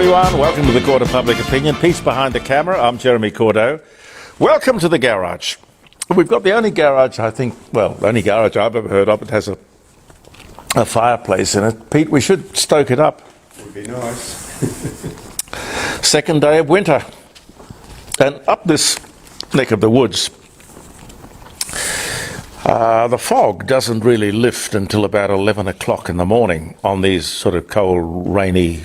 everyone. Welcome to the Court of Public Opinion. Peace behind the camera. I'm Jeremy Cordeaux. Welcome to the garage. We've got the only garage, only garage I've ever heard of. It has a fireplace in it. Pete, we should stoke it up. Would be nice. Second day of winter. And up this neck of the woods, the fog doesn't really lift until about 11 o'clock in the morning on these sort of cold, rainy,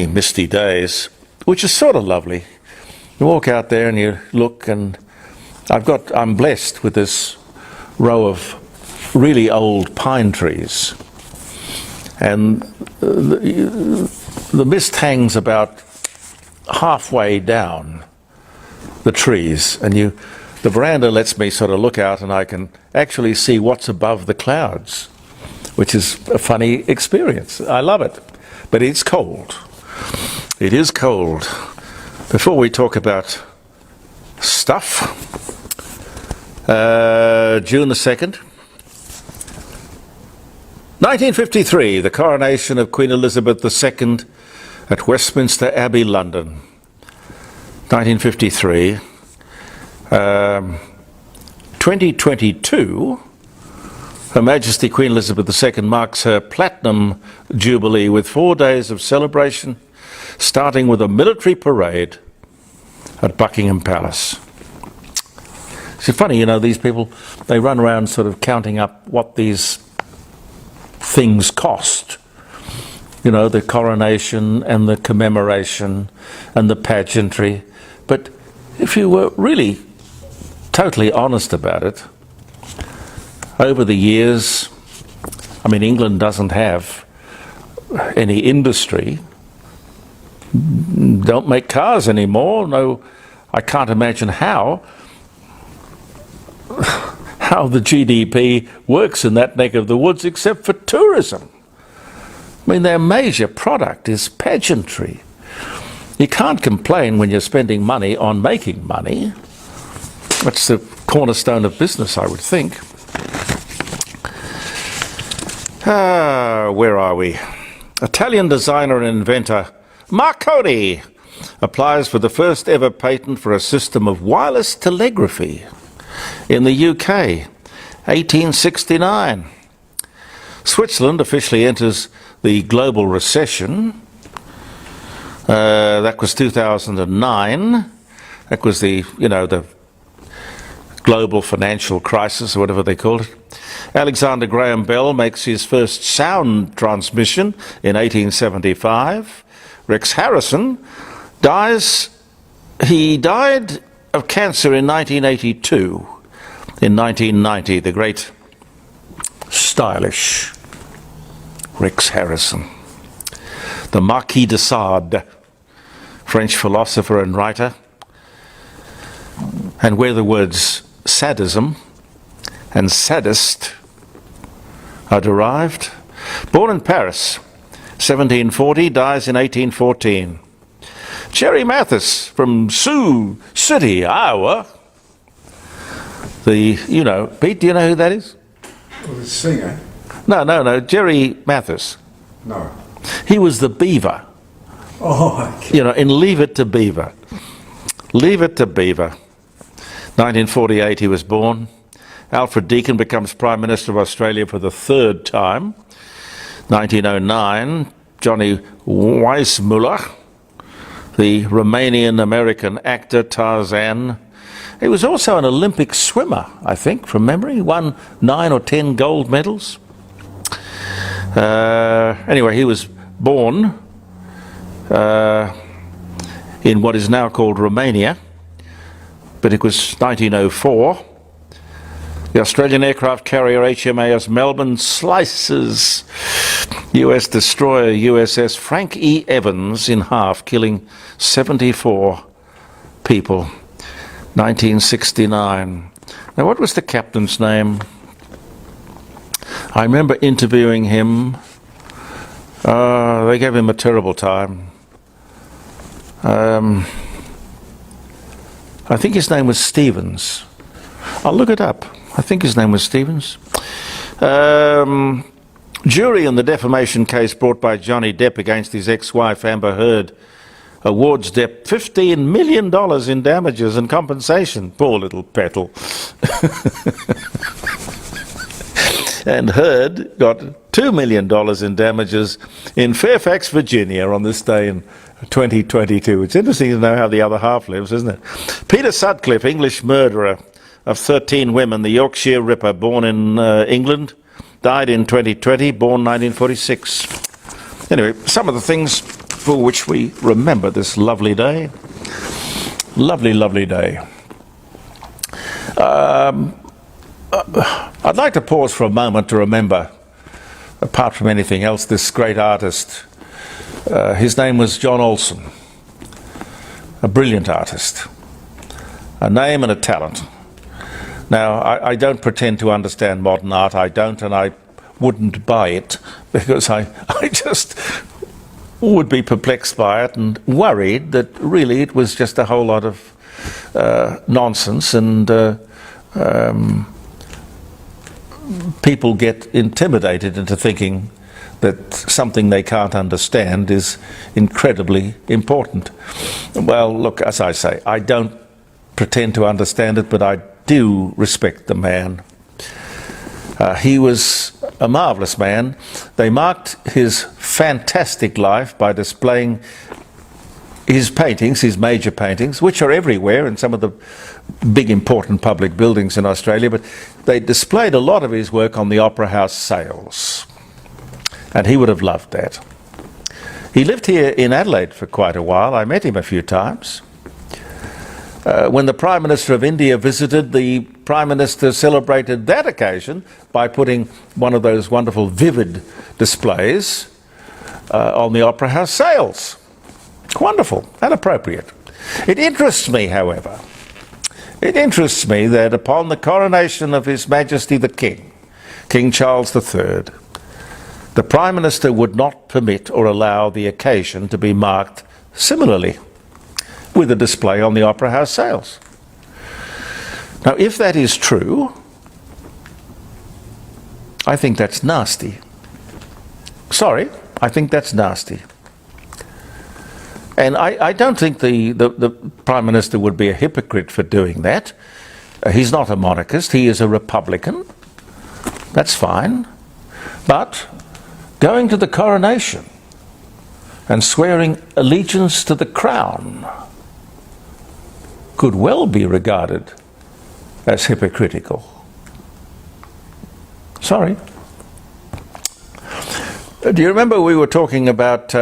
misty days, which is sort of lovely. You walk out there and you look, and I'm blessed with this row of really old pine trees. And the mist hangs about halfway down the trees, and the veranda lets me sort of look out and I can actually see what's above the clouds, which is a funny experience. I love it. But it's cold. It is cold. Before we talk about stuff, June the 2nd, 1953, the coronation of Queen Elizabeth II at Westminster Abbey, London. 1953. 2022, Her Majesty Queen Elizabeth II marks her Platinum Jubilee with 4 days of celebration, starting with a military parade at Buckingham Palace. It's funny, these people, they run around sort of counting up what these things cost. The coronation and the commemoration and the pageantry. But if you were really totally honest about it, over the years, England doesn't have any industry, don't make cars anymore. No, I can't imagine how the GDP works in that neck of the woods except for tourism. Their major product is pageantry. You can't complain when you're spending money on making money. That's the cornerstone of business, I would think. Where are we? Italian designer and inventor Marconi applies for the first ever patent for a system of wireless telegraphy in the UK, 1869. Switzerland officially enters the global recession. That was 2009. That was the global financial crisis, or whatever they called it. Alexander Graham Bell makes his first sound transmission in 1875. Rex Harrison dies. He died of cancer in 1982. In 1990, the great stylish Rex Harrison. The Marquis de Sade, French philosopher and writer, and where the words sadism and sadist are derived. Born in Paris, 1740, dies in 1814. Jerry Mathis from Sioux City, Iowa. Pete, do you know who that is? Well, the singer? No, Jerry Mathis. No. He was the Beaver. Oh, okay. In Leave It to Beaver. Leave It to Beaver. 1948 he was born. Alfred Deakin becomes Prime Minister of Australia for the third time. 1909, Johnny Weissmuller, the Romanian-American actor Tarzan. He was also an Olympic swimmer, I think, from memory. Won 9 or 10 gold medals. Anyway, he was born in what is now called Romania, but it was 1904. The Australian aircraft carrier HMAS Melbourne slices US destroyer USS Frank E. Evans in half, killing 74 people. 1969. Now, what was the captain's name? I remember interviewing him. They gave him a terrible time. I think his name was Stevens. I'll look it up. I think his name was Stevens. Jury in the defamation case brought by Johnny Depp against his ex-wife Amber Heard awards Depp $15 million in damages and compensation. Poor little petal. And Heard got $2 million in damages in Fairfax, Virginia on this day in 2022. It's interesting to know how the other half lives, isn't it? Peter Sutcliffe, English murderer of 13 women, the Yorkshire Ripper, born in England, died in 2020, born 1946. Anyway, some of the things for which we remember this lovely day. Lovely, lovely day. I'd like to pause for a moment to remember, apart from anything else, this great artist. His name was John Olsen, a brilliant artist, a name and a talent. Now, I don't pretend to understand modern art. I don't, and I wouldn't buy it, because I just would be perplexed by it and worried that really it was just a whole lot of nonsense, and people get intimidated into thinking that something they can't understand is incredibly important. Well, look, as I say, I don't pretend to understand it, but I do respect the man. He was a marvellous man. They marked his fantastic life by displaying his paintings, his major paintings, which are everywhere in some of the big important public buildings in Australia, but they displayed a lot of his work on the Opera House sales. And he would have loved that. He lived here in Adelaide for quite a while. I met him a few times. When the Prime Minister of India visited, the Prime Minister celebrated that occasion by putting one of those wonderful vivid displays on the Opera House sales. Wonderful and appropriate. It interests me, however, that upon the coronation of His Majesty the King, King Charles III, the Prime Minister would not permit or allow the occasion to be marked similarly with a display on the Opera House sales. Now, if that is true, I think that's nasty. Sorry, I think that's nasty. And I don't think the Prime Minister would be a hypocrite for doing that. He's not a monarchist, he is a Republican. That's fine. But going to the coronation and swearing allegiance to the crown could well be regarded as hypocritical. Sorry. Do you remember we were talking about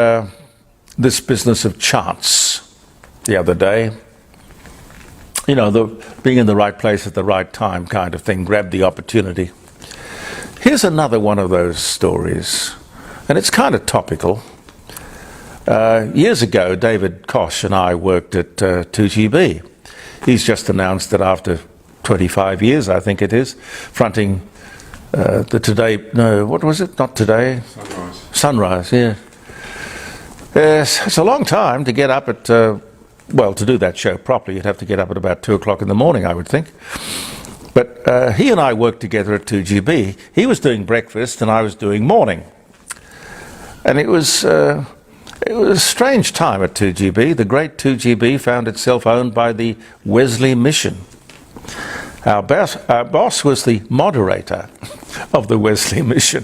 this business of chance the other day? You know, the being in the right place at the right time kind of thing, grab the opportunity. Here's another one of those stories, and it's kind of topical. Years ago, David Koch and I worked at 2GB. He's just announced that after 25 years, I think it is, fronting the Today, no, what was it? Not Today? Sunrise. Sunrise, yeah. Yes, it's a long time to get up at, well, to do that show properly, you'd have to get up at about 2 o'clock in the morning, I would think. But he and I worked together at 2GB. He was doing breakfast and I was doing morning. And it was a strange time at 2GB. The great 2GB found itself owned by the Wesley Mission. Our boss was the moderator of the Wesley Mission.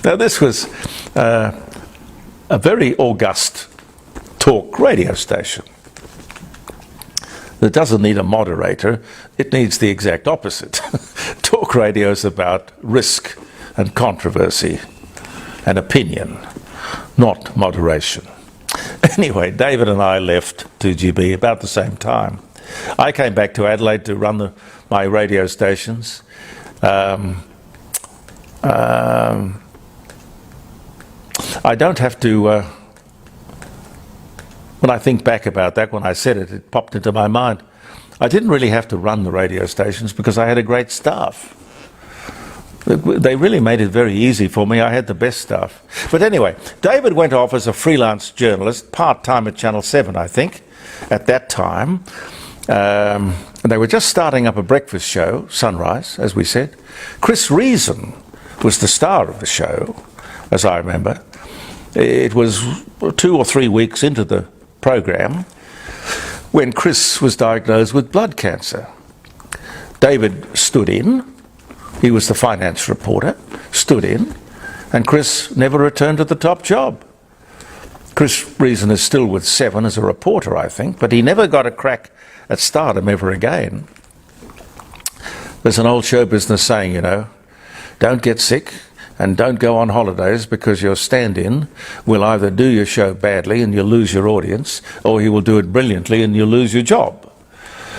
Now, this was a very august talk radio station that doesn't need a moderator, it needs the exact opposite. Talk radio is about risk and controversy and opinion, not moderation. Anyway, David and I left 2GB about the same time. I came back to Adelaide to run my radio stations. I don't have to, when I think back about that, when I said it, it popped into my mind. I didn't really have to run the radio stations because I had a great staff. They really made it very easy for me. I had the best staff. But anyway, David went off as a freelance journalist, part-time at Channel 7, I think, at that time. They were just starting up a breakfast show, Sunrise, as we said. Chris Reason was the star of the show, as I remember. It was 2 or 3 weeks into the program when Chris was diagnosed with blood cancer. David stood in. He was the finance reporter, stood in, and Chris never returned to the top job. Chris Reason is still with Seven as a reporter, I think, but he never got a crack at stardom ever again. There's an old show business saying, you know, don't get sick and don't go on holidays because your stand-in will either do your show badly and you'll lose your audience, or he will do it brilliantly and you'll lose your job.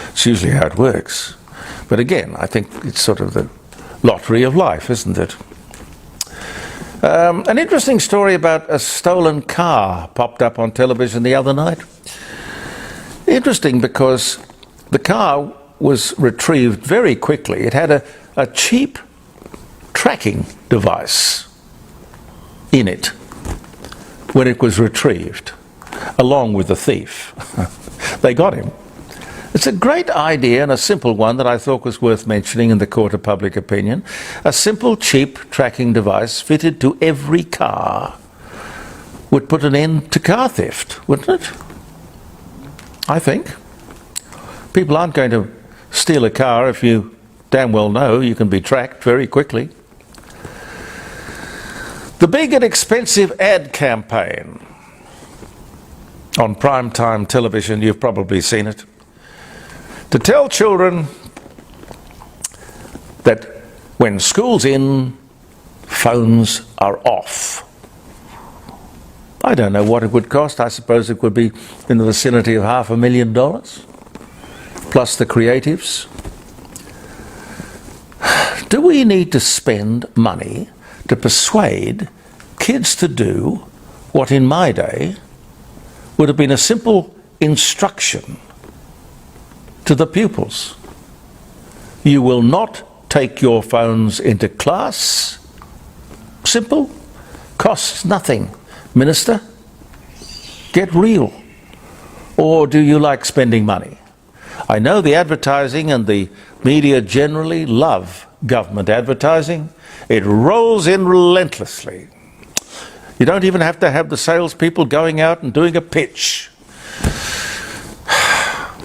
It's usually how it works. But again, I think it's sort of the lottery of life, isn't it? An interesting story about a stolen car popped up on television the other night. Interesting because the car was retrieved very quickly. It had a cheap tracking device in it when it was retrieved, along with the thief. They got him. It's a great idea and a simple one that I thought was worth mentioning in the court of public opinion. A simple, cheap tracking device fitted to every car would put an end to car theft, wouldn't it? I think. People aren't going to steal a car if you damn well know you can be tracked very quickly. The big and expensive ad campaign on primetime television, you've probably seen it, to tell children that when school's in, phones are off. I don't know what it would cost. I suppose it would be in the vicinity of $500,000, plus the creatives. Do we need to spend money to persuade kids to do what in my day would have been a simple instruction to the pupils? You will not take your phones into class. Simple. Costs nothing. Minister, get real. Or do you like spending money? I know the advertising and the media generally love government advertising. It rolls in relentlessly. You don't even have to have the salespeople going out and doing a pitch.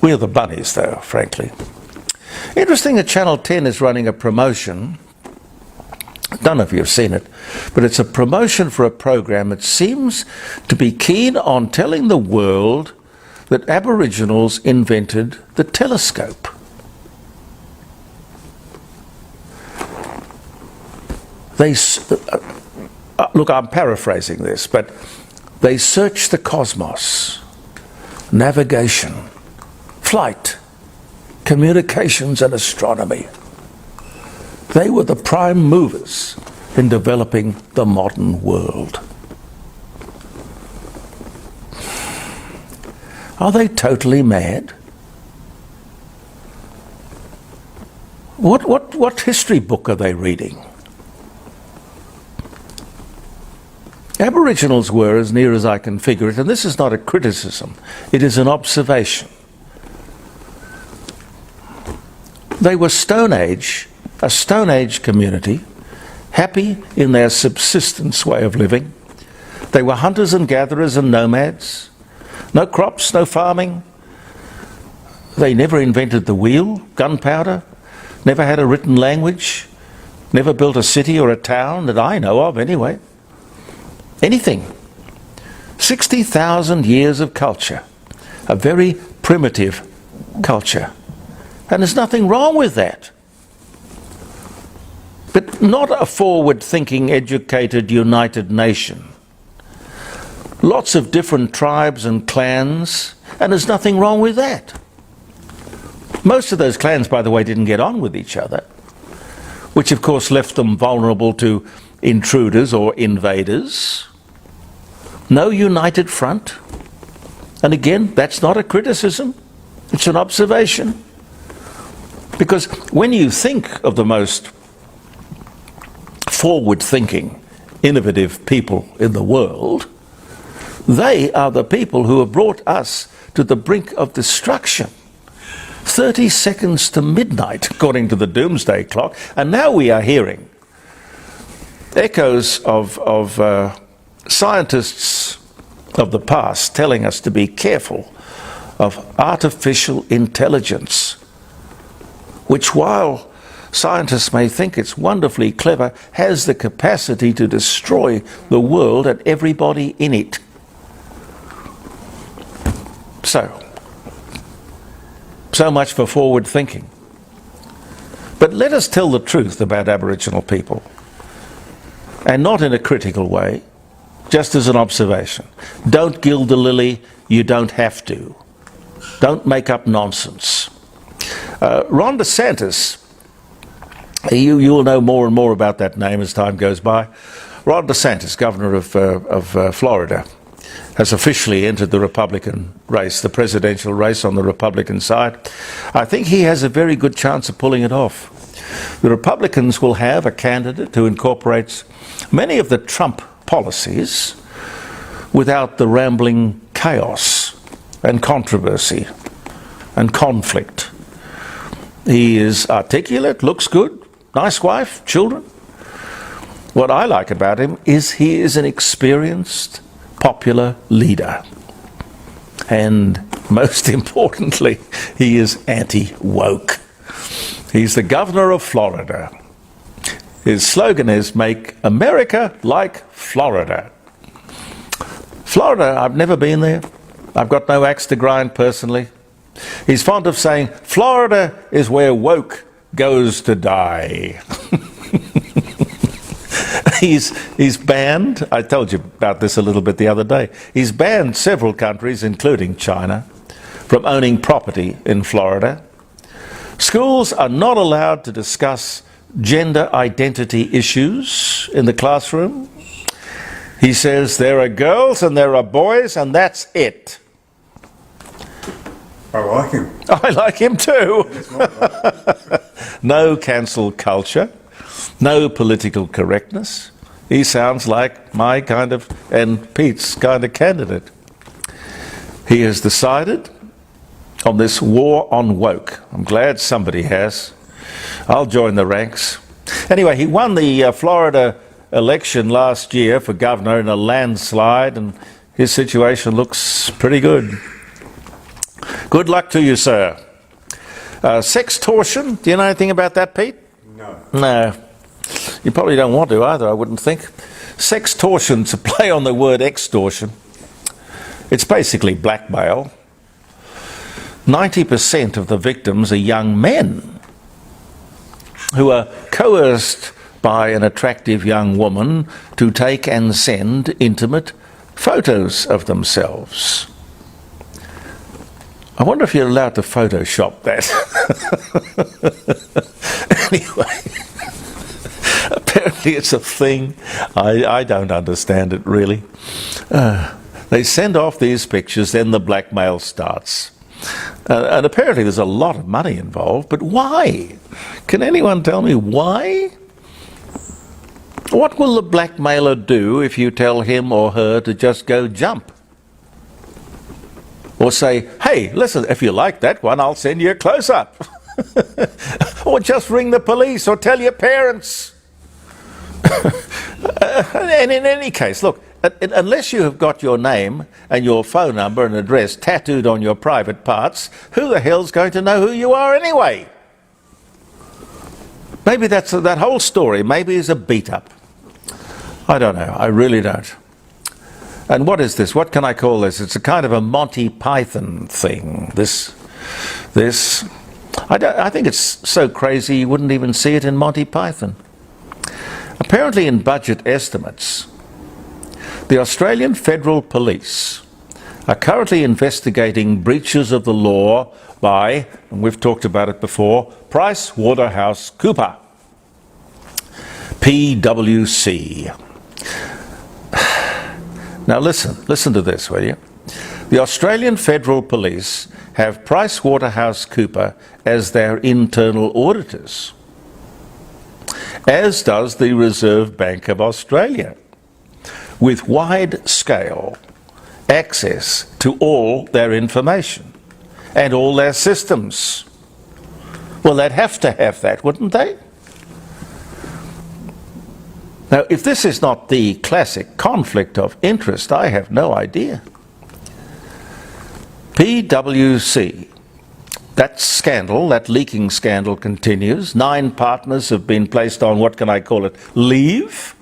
We're the bunnies, though, frankly. Interesting that Channel 10 is running a promotion. I don't know if you've seen it, but it's a promotion for a program that seems to be keen on telling the world that Aboriginals invented the telescope. Look, I'm paraphrasing this, but they searched the cosmos, navigation, flight, communications and astronomy. They were the prime movers in developing the modern world. Are they totally mad? What history book are they reading? Aboriginals were, as near as I can figure it, and this is not a criticism, it is an observation. They were Stone Age, a Stone Age community, happy in their subsistence way of living. They were hunters and gatherers and nomads. No crops, no farming. They never invented the wheel, gunpowder, never had a written language, never built a city or a town that I know of anyway. Anything. 60,000 years of culture, a very primitive culture. And there's nothing wrong with that. But not a forward-thinking, educated, united nation. Lots of different tribes and clans, and there's nothing wrong with that. Most of those clans, by the way, didn't get on with each other, which of course left them vulnerable to intruders or invaders. No united front. And again, that's not a criticism, it's an observation. Because when you think of the most forward-thinking, innovative people in the world, they are the people who have brought us to the brink of destruction. 30 seconds to midnight, according to the doomsday clock, and now we are hearing echoes of scientists of the past telling us to be careful of artificial intelligence, which, while scientists may think it's wonderfully clever, has the capacity to destroy the world and everybody in it. So much for forward thinking. But let us tell the truth about Aboriginal people, and not in a critical way, just as an observation. Don't gild the lily, you don't have to. Don't make up nonsense. Ron DeSantis, you will know more and more about that name as time goes by. Ron DeSantis, governor of Florida, has officially entered the Republican race, the presidential race on the Republican side. I think he has a very good chance of pulling it off. The Republicans will have a candidate who incorporates many of the Trump policies without the rambling chaos and controversy and conflict. He is articulate, looks good, nice wife, children. What I like about him is he is an experienced, popular leader. And most importantly, he is anti-woke. He's the governor of Florida. His slogan is, "Make America like Florida." Florida, I've never been there. I've got no axe to grind personally. He's fond of saying, Florida is where woke goes to die. He's banned, I told you about this a little bit the other day, he's banned several countries, including China, from owning property in Florida. Schools are not allowed to discuss gender identity issues in the classroom. He says there are girls and there are boys and that's it. I like him. I like him too. No cancel culture, no political correctness. He sounds like my kind of, and Pete's kind of candidate. He has decided on this war on woke. I'm glad somebody has. I'll join the ranks. Anyway, he won the Florida election last year for governor in a landslide, and his situation looks pretty good. Good luck to you, sir. Sextortion, do you know anything about that, Pete? No. No. You probably don't want to either, I wouldn't think. Sextortion's a play on the word extortion. It's basically blackmail. 90% of the victims are young men who are coerced by an attractive young woman to take and send intimate photos of themselves. I wonder if you're allowed to Photoshop that. Anyway, apparently it's a thing. I don't understand it really. They send off these pictures, then the blackmail starts. And apparently there's a lot of money involved, but why? Can anyone tell me why? What will the blackmailer do if you tell him or her to just go jump? Or say, hey, listen, if you like that one, I'll send you a close-up. Or just ring the police or tell your parents. And in any case, look, unless you have got your name and your phone number and address tattooed on your private parts, who the hell's going to know who you are anyway? Maybe that whole story maybe is a beat-up. I don't know. I really don't. And what is this? What can I call this? It's a kind of a Monty Python thing. I think it's so crazy you wouldn't even see it in Monty Python. Apparently in budget estimates, the Australian Federal Police are currently investigating breaches of the law by, and we've talked about it before, PricewaterhouseCoopers, PwC. Now listen to this, will you? The Australian Federal Police have PricewaterhouseCoopers as their internal auditors, as does the Reserve Bank of Australia, with wide-scale access to all their information and all their systems. Well, they'd have to have that, wouldn't they? Now, if this is not the classic conflict of interest, I have no idea. PwC. That scandal, that leaking scandal continues. 9 partners have been placed on, what can I call it, leave?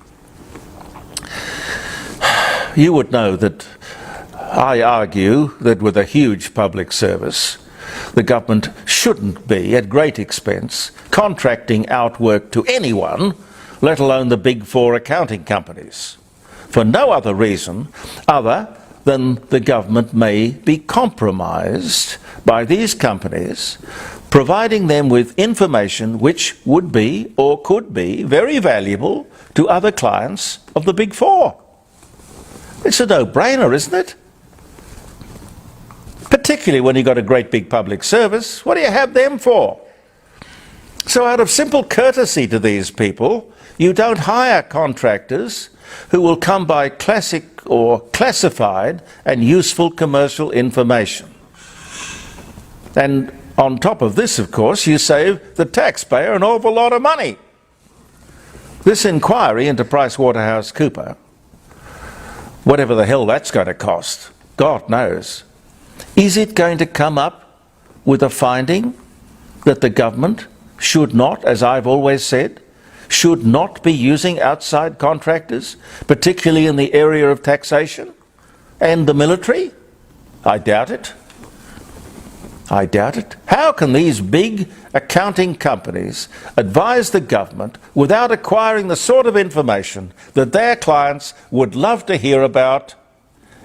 You would know that I argue that with a huge public service, the government shouldn't be, at great expense, contracting out work to anyone, let alone the big 4 accounting companies, for no other reason other than the government may be compromised by these companies, providing them with information which would be or could be very valuable to other clients of the big 4. It's a no-brainer, isn't it? Particularly when you've got a great big public service. What do you have them for? So out of simple courtesy to these people, you don't hire contractors who will come by classic or classified and useful commercial information. And on top of this, of course, you save the taxpayer an awful lot of money. This inquiry into PricewaterhouseCoopers, whatever the hell that's going to cost, God knows, is it going to come up with a finding that the government should not, as I've always said, should not be using outside contractors, particularly in the area of taxation and the military? I doubt it. I doubt it. How can these big accounting companies advise the government without acquiring the sort of information that their clients would love to hear about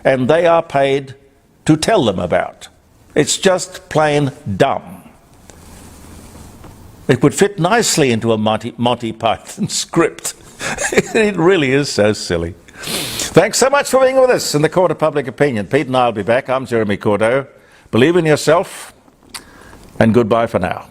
and they are paid to tell them about? It's just plain dumb. It would fit nicely into a Monty Python script. It really is so silly. Thanks so much for being with us in the Court of Public Opinion. Pete and I will be back. I'm Jeremy Cordeaux. Believe in yourself, and goodbye for now.